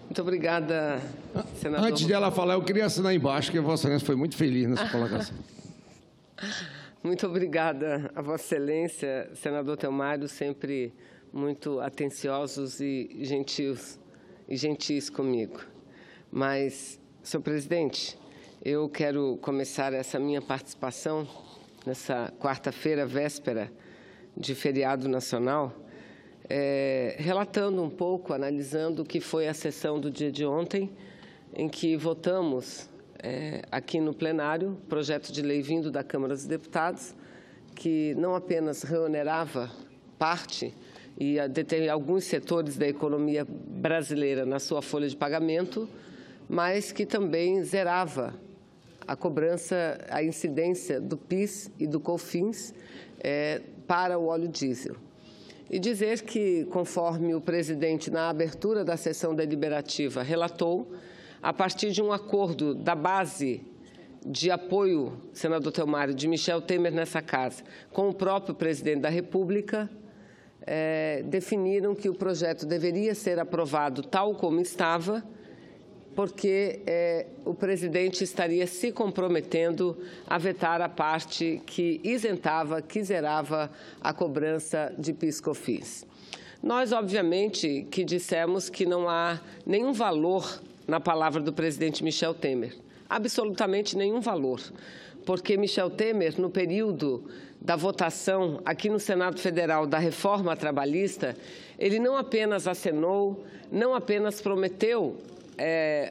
Muito obrigada, senador. Antes dela falar, eu queria assinar embaixo, que a Vossa Excelência foi muito feliz nessa colocação. Muito obrigada a Vossa Excelência, senador Telmário, sempre muito atenciosos e gentis comigo. Mas, senhor presidente, eu quero começar essa minha participação nessa quarta-feira, véspera de feriado nacional, relatando um pouco, analisando o que foi a sessão do dia de ontem, em que votamos aqui no plenário, projeto de lei vindo da Câmara dos Deputados, que não apenas reonerava parte e alguns setores da economia brasileira na sua folha de pagamento, mas que também zerava a cobrança, a incidência do PIS e do COFINS para o óleo diesel. E dizer que, conforme o presidente, na abertura da sessão deliberativa, relatou, a partir de um acordo da base de apoio, senador Telmário, de Michel Temer nessa casa, com o próprio presidente da República, definiram que o projeto deveria ser aprovado tal como estava, porque o presidente estaria se comprometendo a vetar a parte que isentava, que zerava a cobrança de PIS/COFINS. Nós, obviamente, que dissemos que não há nenhum valor na palavra do presidente Michel Temer, absolutamente nenhum valor, porque Michel Temer, no período da votação aqui no Senado Federal da reforma trabalhista, ele não apenas acenou, não apenas prometeu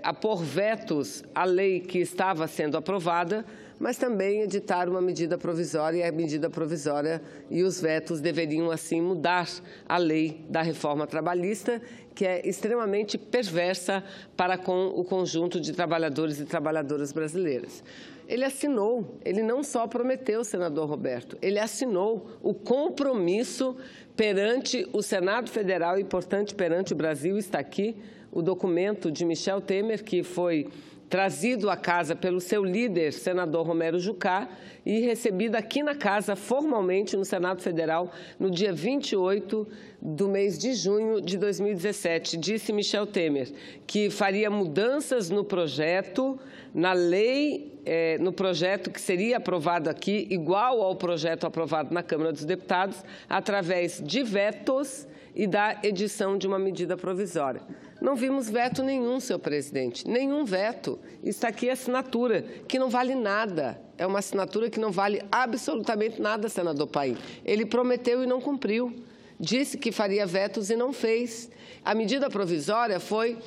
a pôr vetos à lei que estava sendo aprovada, mas também editar uma medida provisória, e a medida provisória e os vetos deveriam, assim, mudar a lei da reforma trabalhista, que é extremamente perversa para com o conjunto de trabalhadores e trabalhadoras brasileiras. Ele assinou, ele não só prometeu, senador Roberto, ele assinou o compromisso perante o Senado Federal e, portanto, perante o Brasil, está aqui o documento de Michel Temer, que foi trazido à casa pelo seu líder, senador Romero Jucá, e recebido aqui na casa formalmente no Senado Federal no dia 28 do mês de junho de 2017. Disse Michel Temer que faria mudanças no projeto, na lei, no projeto que seria aprovado aqui, igual ao projeto aprovado na Câmara dos Deputados, através de vetos e da edição de uma medida provisória. Não vimos veto nenhum, senhor presidente, nenhum veto. Está aqui a assinatura, que não vale nada. É uma assinatura que não vale absolutamente nada, senador Paim. Ele prometeu e não cumpriu. Disse que faria vetos e não fez. A medida provisória foi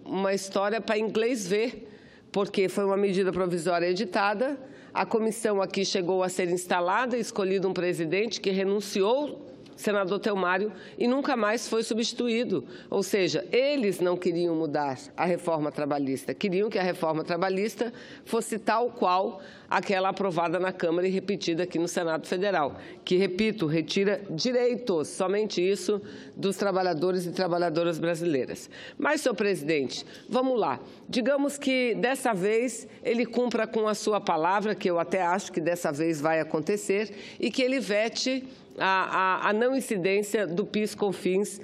uma história para inglês ver, porque foi uma medida provisória editada, a comissão aqui chegou a ser instalada, escolhido um presidente que renunciou, senador Telmário, e nunca mais foi substituído. Ou seja, eles não queriam mudar a reforma trabalhista, queriam que a reforma trabalhista fosse tal qual aquela aprovada na Câmara e repetida aqui no Senado Federal, que, repito, retira direitos, somente isso, dos trabalhadores e trabalhadoras brasileiras. Mas, senhor presidente, vamos lá. Digamos que dessa vez ele cumpra com a sua palavra, que eu até acho que dessa vez vai acontecer, e que ele vete a não incidência do PIS/COFINS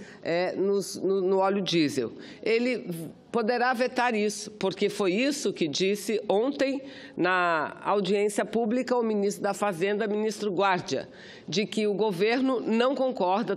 no óleo diesel. Ele poderá vetar isso, porque foi isso que disse ontem na audiência pública o ministro da Fazenda, ministro Guardia, de que o governo não concorda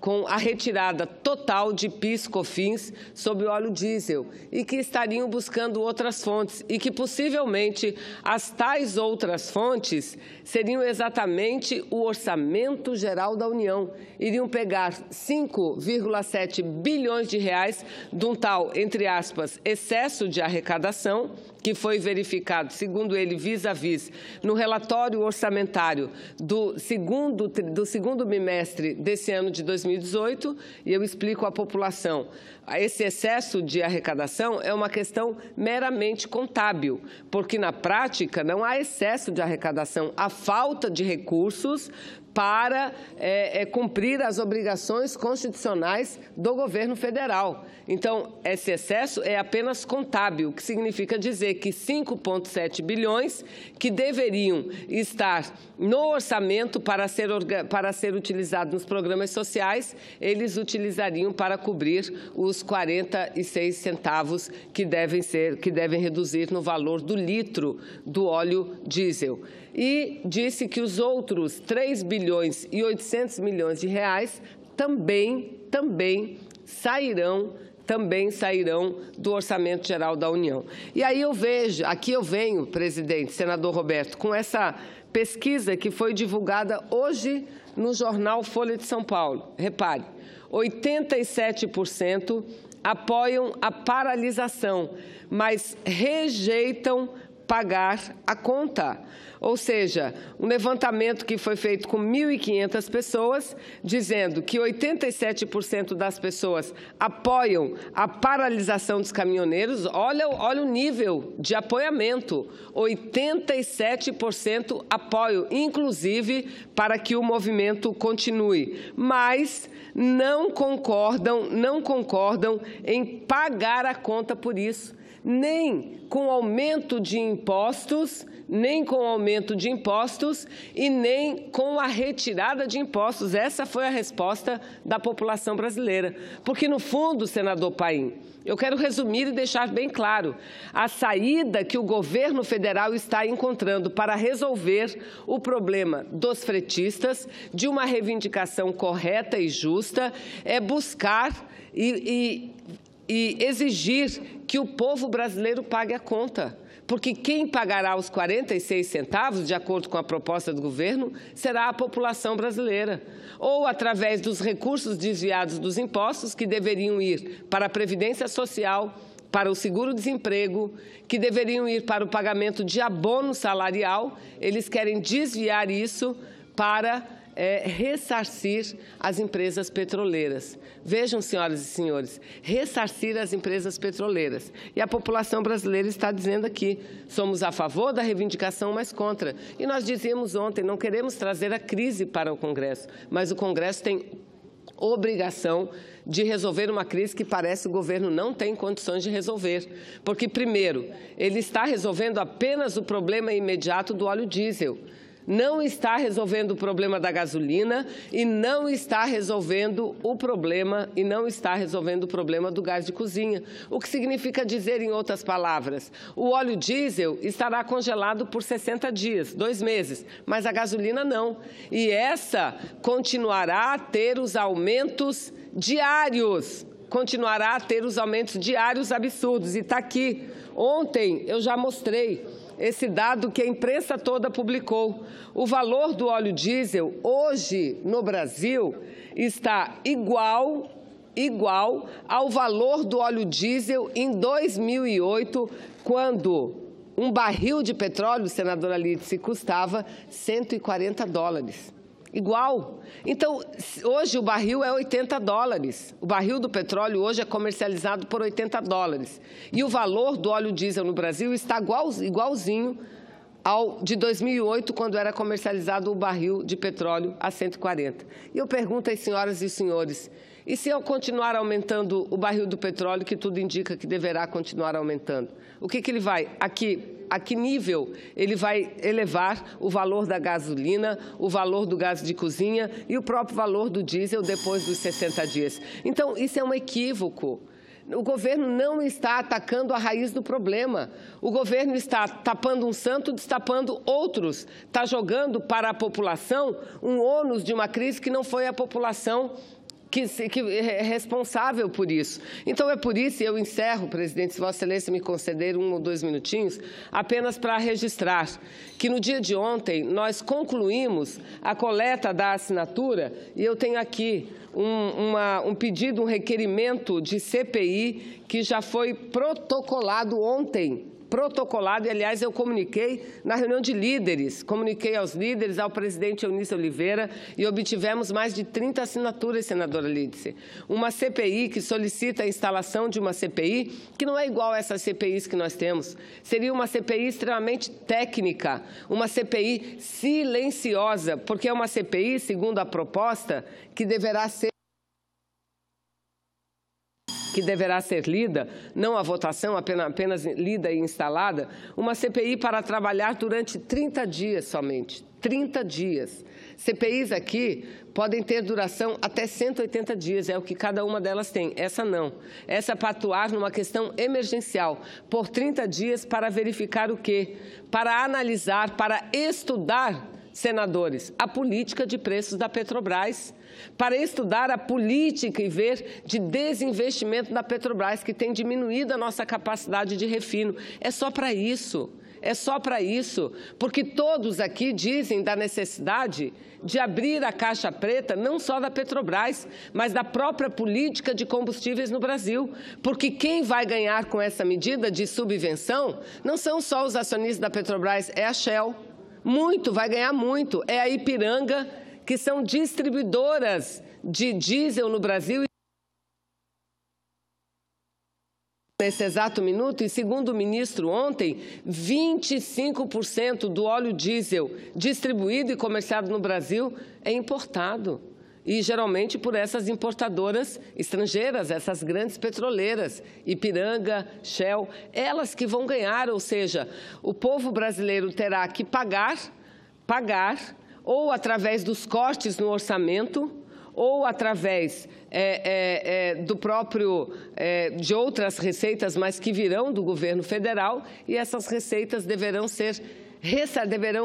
com a retirada total de PIS/COFINS sobre o óleo diesel e que estariam buscando outras fontes e que possivelmente as tais outras fontes seriam exatamente o Orçamento Geral da União. Iriam pegar 5,7 bilhões de reais de um tal, entre aspas, excesso de arrecadação, que foi verificado, segundo ele, vis-à-vis, no relatório orçamentário do segundo bimestre desse ano de 2018, e eu explico à população. Esse excesso de arrecadação é uma questão meramente contábil, porque na prática não há excesso de arrecadação, há falta de recursos para cumprir as obrigações constitucionais do governo federal. Então, esse excesso é apenas contábil, o que significa dizer que 5,7 bilhões que deveriam estar no orçamento para ser utilizado nos programas sociais, eles utilizariam para cobrir os 46 centavos que devem reduzir no valor do litro do óleo diesel. E disse que os outros 3 bilhões e 800 milhões de reais também sairão do Orçamento Geral da União. E aí aqui eu venho, presidente, senador Roberto, com essa pesquisa que foi divulgada hoje no jornal Folha de São Paulo. Repare, 87% apoiam a paralisação, mas rejeitam pagar a conta. Ou seja, um levantamento que foi feito com 1.500 pessoas, dizendo que 87% das pessoas apoiam a paralisação dos caminhoneiros. Olha o nível de apoiamento, 87% apoio, inclusive para que o movimento continue. Mas não concordam em pagar a conta por isso, nem com aumento de impostos, e nem com a retirada de impostos. Essa foi a resposta da população brasileira. Porque, no fundo, senador Paim, eu quero resumir e deixar bem claro, a saída que o governo federal está encontrando para resolver o problema dos fretistas, de uma reivindicação correta e justa, é buscar e exigir que o povo brasileiro pague a conta. Porque quem pagará os 46 centavos, de acordo com a proposta do governo, será a população brasileira. Ou através dos recursos desviados dos impostos, que deveriam ir para a Previdência Social, para o seguro-desemprego, que deveriam ir para o pagamento de abono salarial, eles querem desviar isso para ressarcir as empresas petroleiras. Vejam, senhoras e senhores, ressarcir as empresas petroleiras. E a população brasileira está dizendo aqui, somos a favor da reivindicação, mas contra. E nós dizíamos ontem, não queremos trazer a crise para o Congresso, mas o Congresso tem obrigação de resolver uma crise que parece que o governo não tem condições de resolver. Porque, primeiro, ele está resolvendo apenas o problema imediato do óleo diesel. Não está resolvendo o problema da gasolina e não está resolvendo o problema do gás de cozinha. O que significa dizer, em outras palavras, o óleo diesel estará congelado por 60 dias, 2 meses, mas a gasolina não. E essa continuará a ter os aumentos diários. Absurdos. E está aqui. Ontem eu já mostrei esse dado que a imprensa toda publicou. O valor do óleo diesel hoje no Brasil está igual ao valor do óleo diesel em 2008, quando um barril de petróleo, senadora Lídice, custava $140. Igual. Então, hoje o barril é $80. O barril do petróleo hoje é comercializado por $80. E o valor do óleo diesel no Brasil está igualzinho ao de 2008, quando era comercializado o barril de petróleo a 140. E eu pergunto às senhoras e senhores, e se eu continuar aumentando o barril do petróleo, que tudo indica que deverá continuar aumentando? O que ele vai? A que nível ele vai elevar o valor da gasolina, o valor do gás de cozinha e o próprio valor do diesel depois dos 60 dias? Então, isso é um equívoco. O governo não está atacando a raiz do problema. O governo está tapando um santo, destapando outros. Está jogando para a população um ônus de uma crise que não foi a população que é responsável por isso. Então, é por isso, e eu encerro, presidente, se Vossa Excelência me conceder 1 ou 2 minutinhos, apenas para registrar que no dia de ontem nós concluímos a coleta da assinatura, e eu tenho aqui um pedido, um requerimento de CPI que já foi protocolado ontem protocolado, e, aliás, eu comuniquei na reunião de líderes, comuniquei aos líderes, ao presidente Eunício Oliveira, e obtivemos mais de 30 assinaturas, senadora Lídice. Uma CPI que solicita a instalação de uma CPI, que não é igual a essas CPIs que nós temos. Seria uma CPI extremamente técnica, uma CPI silenciosa, porque é uma CPI, segundo a proposta, que deverá ser lida, não a votação, apenas lida e instalada, uma CPI para trabalhar durante 30 dias somente. 30 dias. CPIs aqui podem ter duração até 180 dias, é o que cada uma delas tem. Essa não. Essa é para atuar numa questão emergencial, por 30 dias para verificar o quê? Para analisar, para estudar, senadores, a política de preços da Petrobras, para estudar a política e ver de desinvestimento da Petrobras, que tem diminuído a nossa capacidade de refino. É só para isso. É só para isso, porque todos aqui dizem da necessidade de abrir a caixa preta, não só da Petrobras, mas da própria política de combustíveis no Brasil. Porque quem vai ganhar com essa medida de subvenção não são só os acionistas da Petrobras, é a Shell. Vai ganhar muito. É a Ipiranga, que são distribuidoras de diesel no Brasil. Nesse exato minuto, e segundo o ministro ontem, 25% do óleo diesel distribuído e comerciado no Brasil é importado. E geralmente por essas importadoras estrangeiras, essas grandes petroleiras, Ipiranga, Shell, elas que vão ganhar, ou seja, o povo brasileiro terá que pagar, ou através dos cortes no orçamento, ou através de outras receitas, mas que virão do governo federal, e essas receitas deverão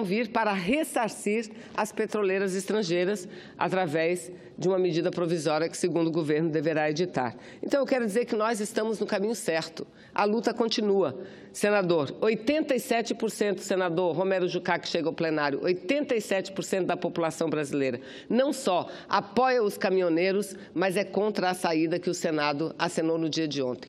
vir para ressarcir as petroleiras estrangeiras através de uma medida provisória que, segundo o governo, deverá editar. Então, eu quero dizer que nós estamos no caminho certo. A luta continua. Senador, 87%, senador Romero Jucá, que chega ao plenário, 87% da população brasileira não só apoia os caminhoneiros, mas é contra a saída que o Senado acenou no dia de ontem.